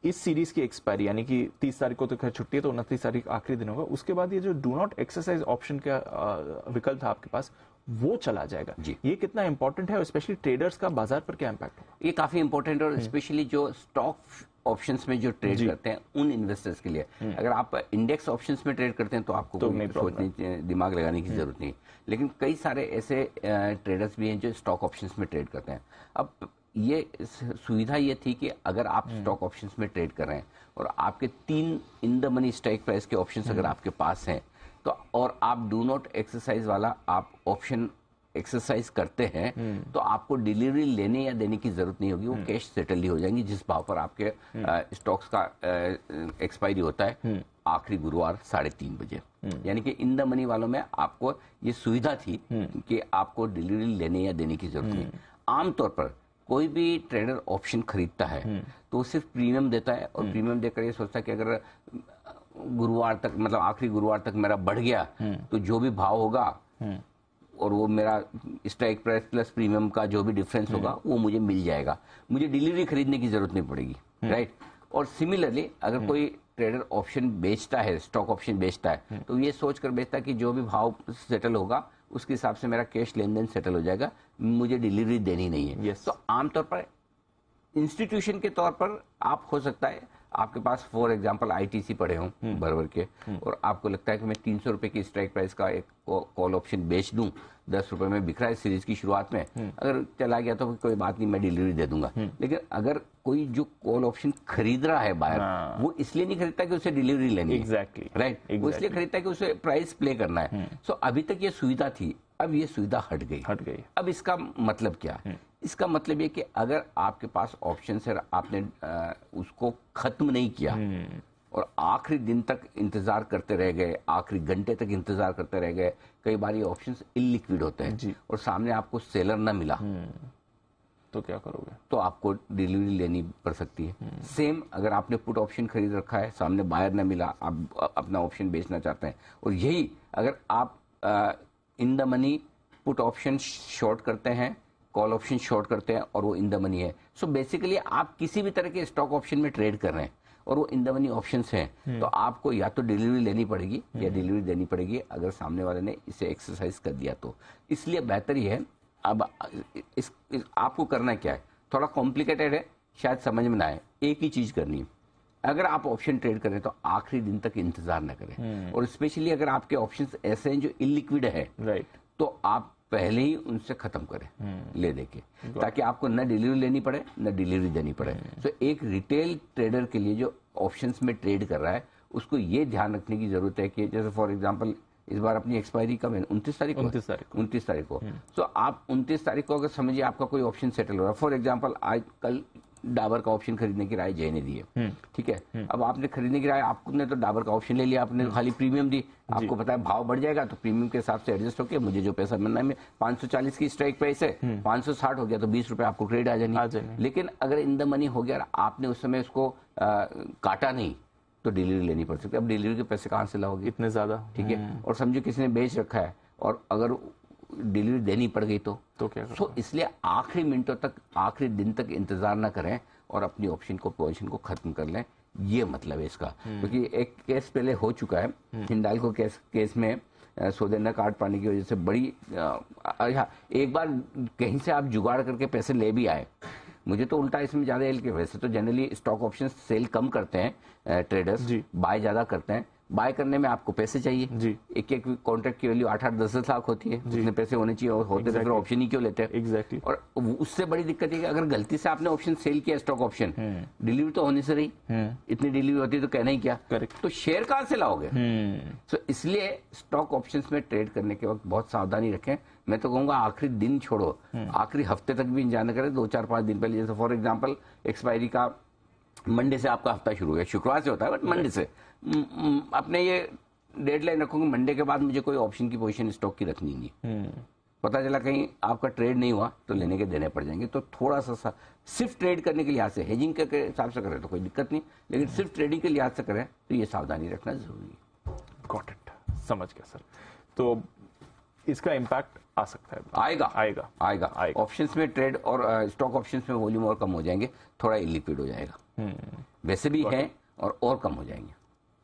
इस सीरीज की एक्सपायरी यानी कि 30 तारीख को तो खैर छुट्टी है, तो 29 तारीख आखिरी दिन होगा, उसके बाद ये जो डू नॉट एक्सरसाइज ऑप्शन का विकल्प था आपके पास, वो चला जाएगा जी। ये कितना इंपॉर्टेंट है और स्पेशली ट्रेडर्स का बाजार पर क्या इंपैक्ट होगा? ये काफी इंपॉर्टेंट और स्पेशली जो स्टॉक ऑप्शंस में जो ट्रेड करते हैं उन इन्वेस्टर्स के लिए। अगर आप इंडेक्स ऑप्शंस में ट्रेड करते हैं तो आपको तो कोई सोचने दिमाग लगाने की जरूरत नहीं, लेकिन कई सारे ऐसे ट्रेडर्स भी हैं जो स्टॉक ऑप्शंस में ट्रेड करते हैं। अब ये सुविधा ये थी कि अगर आप स्टॉक ऑप्शंस में ट्रेड कर रहे हैं और आपके 3 in the money strike price के ऑप्शंस अगर आपके पास हैं, तो और आप डू नॉट एक्सरसाइज वाला आप ऑप्शन एक्सरसाइज करते हैं, तो आपको डिलीवरी लेने या देने की जरूरत नहीं होगी, वो कैश सेटल ही हो जाएंगी जिस भाव पर आपके स्टॉक्स का एक्सपायरी होता है आखिरी गुरुवार 3:30 बजे। यानी कि इन द मनी वालों में आपको ये सुविधा थी कि आपको डिलीवरी लेने या देने की जरूरत नहीं। आमतौर पर कोई भी ट्रेडर ऑप्शन खरीदता है तो वो सिर्फ प्रीमियम देता है और प्रीमियम देकर ये सोचता है कि अगर गुरुवार तक, मतलब आखिरी गुरुवार तक मेरा बढ़ गया तो जो भी भाव होगा और वो मेरा स्ट्राइक प्राइस प्लस प्रीमियम का जो भी डिफरेंस होगा वो मुझे मिल जाएगा, मुझे डिलीवरी खरीदने की जरूरत नहीं पड़ेगी, राइट। और सिमिलरली अगर कोई ट्रेडर ऑप्शन बेचता है, स्टॉक ऑप्शन बेचता है, तो ये सोचकर बेचता है कि जो भी भाव सेटल होगा उसके हिसाब से मेरा कैश लेन देन सेटल हो जाएगा, मुझे डिलीवरी देनी नहीं है। yes. तो आमतौर पर इंस्टीट्यूशन के तौर पर आप हो सकता है आपके पास फॉर एग्जांपल आईटीसी पड़े हों भर के और आपको लगता है कि मैं 300 रुपए की स्ट्राइक प्राइस का एक कॉल ऑप्शन बेच दूं, 10 रुपए में बिक रहा है सीरीज की शुरुआत में, अगर चला गया तो कोई बात नहीं, मैं डिलीवरी दे दूंगा। लेकिन अगर कोई जो कॉल ऑप्शन खरीद रहा है बायर, वो इसलिए नहीं खरीदता कि उसे डिलीवरी लेनी है, एग्जैक्टली, राइट, वो इसलिए खरीदता है कि उसे प्राइस प्ले करना है। सो अभी तक ये सुविधा थी, अब ये सुविधा हट गई। अब इसका मतलब क्या है? इसका मतलब ये कि अगर आपके पास ऑप्शन है, आपने उसको खत्म नहीं किया और आखिरी दिन तक इंतजार करते रह गए, आखिरी घंटे तक इंतजार करते रह गए, कई बार ये ऑप्शंस इलिक्विड होते हैं और सामने आपको सेलर ना मिला, तो क्या करोगे? तो आपको डिलीवरी लेनी पड़ सकती है। सेम अगर आपने पुट ऑप्शन खरीद रखा है, सामने बायर ना मिला, आप अपना ऑप्शन बेचना चाहते हैं, और यही अगर आप in the money put option short करते हैं, कॉल ऑप्शन शॉर्ट करते हैं और वो इन द मनी है, सो बेसिकली आप किसी भी तरह के स्टॉक ऑप्शन में ट्रेड कर रहे हैं और वो इन द मनी ऑप्शंस हैं, तो आपको या तो डिलीवरी लेनी पड़ेगी या डिलीवरी देनी पड़ेगी अगर सामने वाले ने इसे एक्सरसाइज कर दिया तो। इसलिए बेहतर ही है, अब आपको करना क्या है, थोड़ा कॉम्प्लिकेटेड है, शायद समझ में ना आए, एक ही चीज करनी है। अगर आप ऑप्शन ट्रेड करें तो आखिरी दिन तक इंतजार न करें, और स्पेशली अगर आपके ऑप्शंस ऐसे हैं जो इलिक्विड है, राइट, तो आप पहले ही उनसे खत्म करें ले देके, ताकि आपको न डिलीवरी लेनी पड़े न डिलीवरी देनी पड़े। तो एक रिटेल ट्रेडर के लिए जो ऑप्शंस में ट्रेड कर रहा है उसको ये ध्यान रखने की जरूरत है कि जैसे फॉर एग्जांपल इस बार अपनी एक्सपायरी कब है, 29 तारीख को। तो आप 29 तारीख को अगर समझिए आपका कोई ऑप्शन सेटल हो रहा है, फॉर एग्जांपल आज कल डाबर का ऑप्शन खरीदने की राय जय ने दी है, ठीक है। अब आपने खरीदने की राय, आपने तो डाबर का ऑप्शन ले लिया, आपने खाली प्रीमियम दी, आपको पता है भाव बढ़ जाएगा तो प्रीमियम के हिसाब से एडजस्ट होकर मुझे जो पैसा मिलना है, 540 की स्ट्राइक प्राइस है, 560 हो गया तो 20 रुपए आपको क्रेडिट आ जाएंगे। लेकिन अगर इन द मनी हो गया, आपने उस समय उसको काटा नहीं, तो डिलीवरी लेनी पड़ सकती है। अब डिलीवरी के पैसे कहाँ से लाओगे इतने ज्यादा, ठीक है। और समझो किसी ने बेच रखा है और अगर डिलीवरी देनी पड़ गई तो क्या करोगे? तो इसलिए आखिरी मिनटों तक, आखिरी दिन तक इंतजार ना करें और अपनी ऑप्शन को, पोजीशन को खत्म कर लें, ये मतलब है इसका। क्योंकि एक केस पहले हो चुका है, हिंडाल्को केस में सौदे न काट पाने की वजह से बड़ी एक बार कहीं से आप जुगाड़ करके पैसे ले भी आए, मुझे तो उल्टा इसमें ज्यादा हेल्प किया। वैसे तो जनरली स्टॉक ऑप्शन सेल कम करते हैं ट्रेडर्स, बाय ज्यादा करते हैं। बाय करने में आपको पैसे चाहिए, एक एक कॉन्ट्रैक्ट की वैल्यू 8-8, 10-10 लाख होती है, जितने पैसे होने चाहिए और होते तो फिर ऑप्शन ही क्यों लेते हैं। एग्जैक्टली। और उससे बड़ी दिक्कत है कि अगर गलती से आपने ऑप्शन सेल किया, स्टॉक ऑप्शन, डिलीवरी तो होनी से रही, इतनी डिलीवरी होती तो कहना ही क्या, तो शेयर कहां से लाओगे। तो इसलिए स्टॉक ऑप्शंस में ट्रेड करने के वक्त बहुत सावधानी रखें। मैं तो कहूंगा आखिरी दिन छोड़ो, आखिरी हफ्ते तक भी इंतजार न करें, 2-4-5 दिन पहले। जैसे फॉर एग्जाम्पल एक्सपायरी का मंडे से आपका हफ्ता शुरू है, शुक्रवार से होता है बट मंडे से अपने ये डेडलाइन रखोगे, मंडे के बाद मुझे कोई ऑप्शन की पोजीशन स्टॉक की रखनी नहीं। पता चला कहीं आपका ट्रेड नहीं हुआ तो लेने के देने पड़ जाएंगे। तो थोड़ा सा सिर्फ ट्रेड करने के लिहाज से, हेजिंग के हिसाब से करें तो कोई दिक्कत नहीं, लेकिन सिर्फ ट्रेडिंग के लिहाज से करें तो ये सावधानी रखना जरूरी है। गॉट इट, समझ गया सर। तो इसका इम्पैक्ट आ सकता है? आएगा। ऑप्शंस में ट्रेड और स्टॉक ऑप्शंस में वॉल्यूम और कम हो जाएंगे, थोड़ा इलिक्विड हो जाएगा। वैसे भी है और कम हो जाएंगे।